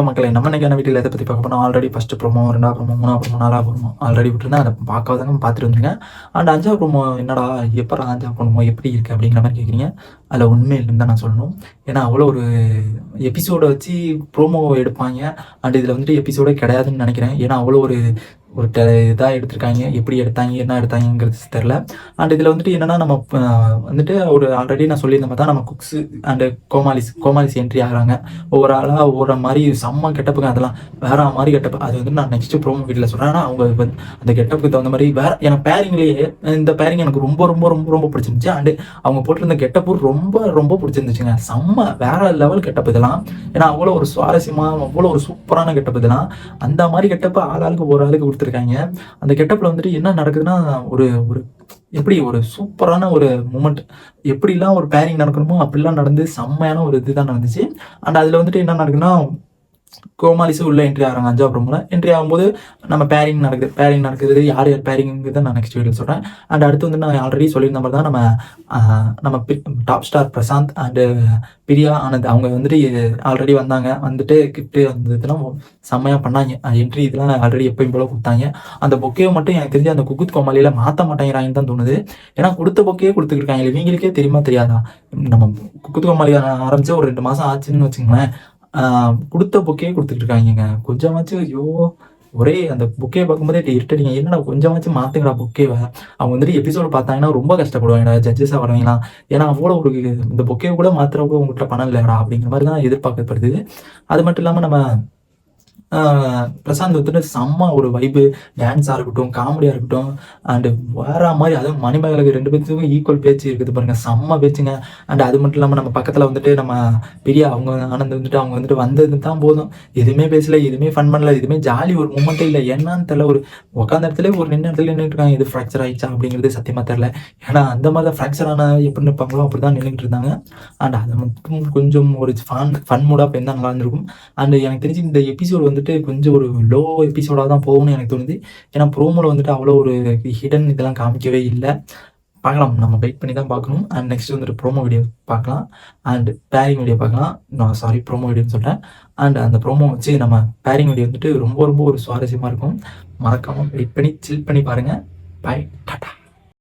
மக்களே நம்ம இன்னைக்கான வீட்டில் எதை பற்றி பார்க்க போனால் ஆல்ரெடி ஃபஸ்ட்டு ப்ரோமோ 2வது ப்ரோமோ 3வது ப்ரோமோ 4வது ப்ரோமோ ஆல்ரெடி விட்டுருந்தேன். அதை பார்க்காதவங்க பார்த்துட்டு வந்துருங்க. அண்ட் 5வது ப்ரோமோ என்னடா எப்போ 5வது ப்ரோமோ எப்படி இருக்குது அப்படிங்கிற மாதிரி கேட்குறீங்க. அதில் உண்மை இல்லைன்னு தான் நான் சொல்லணும். ஏன்னா அவ்வளோ ஒரு எபிசோடை வச்சு ப்ரோமோ எடுப்பாங்க. அண்ட் இதில் வந்துட்டு எபிசோடே கிடையாதுன்னு நினைக்கிறேன். ஏன்னா அவ்வளோ ஒரு இதாக எடுத்திருக்காங்க. எப்படி எடுத்தாங்க என்ன எடுத்தாங்கிறது தெரில. அண்ட் இதில் வந்துட்டு என்னென்னா நம்ம வந்துட்டு ஒரு ஆல்ரெடி நான் சொல்லியிருந்த மாதிரி தான் நம்ம குக்ஸு அண்டு கோமாலிஸ் என்ட்ரி ஆகிறாங்க. ஒவ்வொரு ஆளாக ஒவ்வொரு மாதிரி செம்ம கெட்டப்புங்க. அதெல்லாம் வேற மாதிரி கெட்டப்பு. அது வந்து நான் நெக்ஸ்ட்டு ப்ரோமோ வீட்டில் சொல்கிறேன். ஆனால் அவங்க அந்த கெட்டப்புக்கு தகுந்த மாதிரி வேறு எனக்கு பேரிங்லேயே இந்த பேரிங் எனக்கு ரொம்ப ரொம்ப ரொம்ப ரொம்ப பிடிச்சிருந்துச்சு. அண்டு அவங்க போட்டிருந்த கெட்டப்பு ரொம்ப ரொம்ப பிடிச்சிருந்துச்சுங்க. செம்ம வேற லெவல் கெட்டப்பு இதெல்லாம். ஏன்னா அவ்வளோ ஒரு சுவாரஸ்யமாக அவ்வளோ ஒரு சூப்பரான கெட்டப்பு இதெல்லாம். அந்த மாதிரி கெட்டப்பு ஆளாளுக்கு ஒரு ஆளுக்கு கொடுத்துருக்காங்க. அந்த கெட்டப்பில் வந்துட்டு என்ன நடக்குதுன்னா ஒரு ஒரு எப்படி ஒரு சூப்பரான ஒரு மூமெண்ட் எப்படிலாம் ஒரு பேரிங் நடக்கணுமோ அப்படிலாம் நடந்து செம்மையான ஒரு இதுதான் நடந்துச்சு. அண்ட் அதில் வந்துட்டு என்ன நடக்குதுன்னா கோமாலிஸு உள்ள என்ட்ரி ஆகிறாங்க 5வது ப்ரோமோல. என்ட்ரி ஆகும்போது நம்ம பேரிங் நடக்குது யார் பேரிங்கிறது நான் நெக்ஸ்ட் வீடியோ சொல்கிறேன். அண்ட் அடுத்து வந்து நான் ஆல்ரெடி சொல்லியிருந்த மாதிரி தான் நம்ம top star Prashanth and Priya Anand அவங்க வந்துட்டு ஆல்ரெடி வந்தாங்க. வந்துட்டு கிஃப்ட்டு வந்ததுலாம் செம்மையாக பண்ணாங்க. என்ட்ரி இதெல்லாம் ஆல்ரெடி எப்பயும் போல கொடுத்தாங்க. அந்த பொக்கையை மட்டும் எனக்கு தெரிஞ்சு அந்த குக்குத் கோமாளியில் மாற்ற மாட்டேங்கிறாங்கன்னு தான் தோணுது. ஏன்னா கொடுத்த பொக்கையே கொடுத்துருக்காங்க. இவங்களுக்கே தெரியுமா தெரியாதா? நம்ம குக்குத் கோமாளி ஆரம்பித்து ஒரு 2 மாதம் ஆச்சுன்னு வச்சுங்களேன். கொடுத்த புக்கே கொடுத்துட்டு இருக்காங்க. கொஞ்சமாச்சும் ஐயோ ஒரே அந்த புக்கையை பார்க்கும்போதே இருட்டடிங்க. என்னடா கொஞ்சமாச்சும் மாற்றுங்கடா புக்கேவை. அவங்க வந்துட்டு எபிசோடு பார்த்தாங்கன்னா ரொம்ப கஷ்டப்படுவாங்கடா ஜட்ஜஸாக வரவங்களாம். ஏன்னா அவ்வளோ ஒரு இந்த புக்கையை கூட மாற்றுறவங்க உங்கள்கிட்ட பணம் இல்லைடா அப்படிங்கிற மாதிரி தான் எதிர்பார்க்கப்படுது. அது மட்டும் இல்லாமல் நம்ம பிரசாந்த் வந்துட்டு செம்ம ஒரு வைப்பு டான்ஸாக இருக்கட்டும் காமெடியாக இருக்கட்டும் அண்டு வேற மாதிரி அதுவும் மணிமேகலுக்கு 2 பேர்த்துக்கும் ஈக்குவல் பேச்சு இருக்குது பாருங்கள். செம்ம பேச்சுங்க. அண்ட் அது மட்டும் இல்லாமல் நம்ம பக்கத்தில் வந்துட்டு நம்ம பிரியா அவங்க ஆனந்த் வந்துட்டு அவங்க வந்துட்டு வந்தது தான் போதும். எதுவுமே பேசல எதுவுமே ஃபன் பண்ணல எதுவுமே ஜாலி ஒரு மூமெண்ட்டே இல்லை. என்னன்னு தெரியல. ஒரு உட்காந்த இடத்துல ஒரு இடத்துல நின்றுட்டு இருக்காங்க. இது ஃப்ராக்சர் ஆயிடுச்சா அப்படிங்கிறது சத்தியமாக தெரில. ஏன்னா அந்த மாதிரி தான் ஃப்ராக்சர் ஆனால் எப்படி நிற்பாங்களோ அப்படி தான் நின்றுட்டு இருந்தாங்க. அண்ட் அதை மட்டும் கொஞ்சம் ஒரு ஃபன் மூடாக போயிருந்தால் நல்லா இருந்திருக்கும். அண்ட் எனக்கு தெரிஞ்சு இந்த எபிசோடு வந்துட்டு கொஞ்சம் ஒரு லோ எபிசோடாக தான் போகும்னு எனக்கு தோணுது. ஏன்னா ப்ரோமோவில் வந்துட்டு அவ்வளோ ஒரு ஹிடன் இதெல்லாம் காமிக்கவே இல்லை. பார்க்கலாம், நம்ம வெயிட் பண்ணி தான் பார்க்கணும். அண்ட் நெக்ஸ்ட் வந்துட்டு ப்ரோமோ வீடியோ பார்க்கலாம். அண்ட் பேரிங் வீடியோ பார்க்கலாம். நான் ப்ரோமோ வீடியோன்னு சொல்கிறேன். அண்ட் அந்த ப்ரோமோ வச்சு நம்ம பேரிங் வீடியோ வந்துட்டு ரொம்ப ரொம்ப ஒரு சுவாரஸ்யமாக இருக்கும். மறக்காமல் வெயிட் பண்ணி சில் பண்ணி பாருங்கள். Bye tata.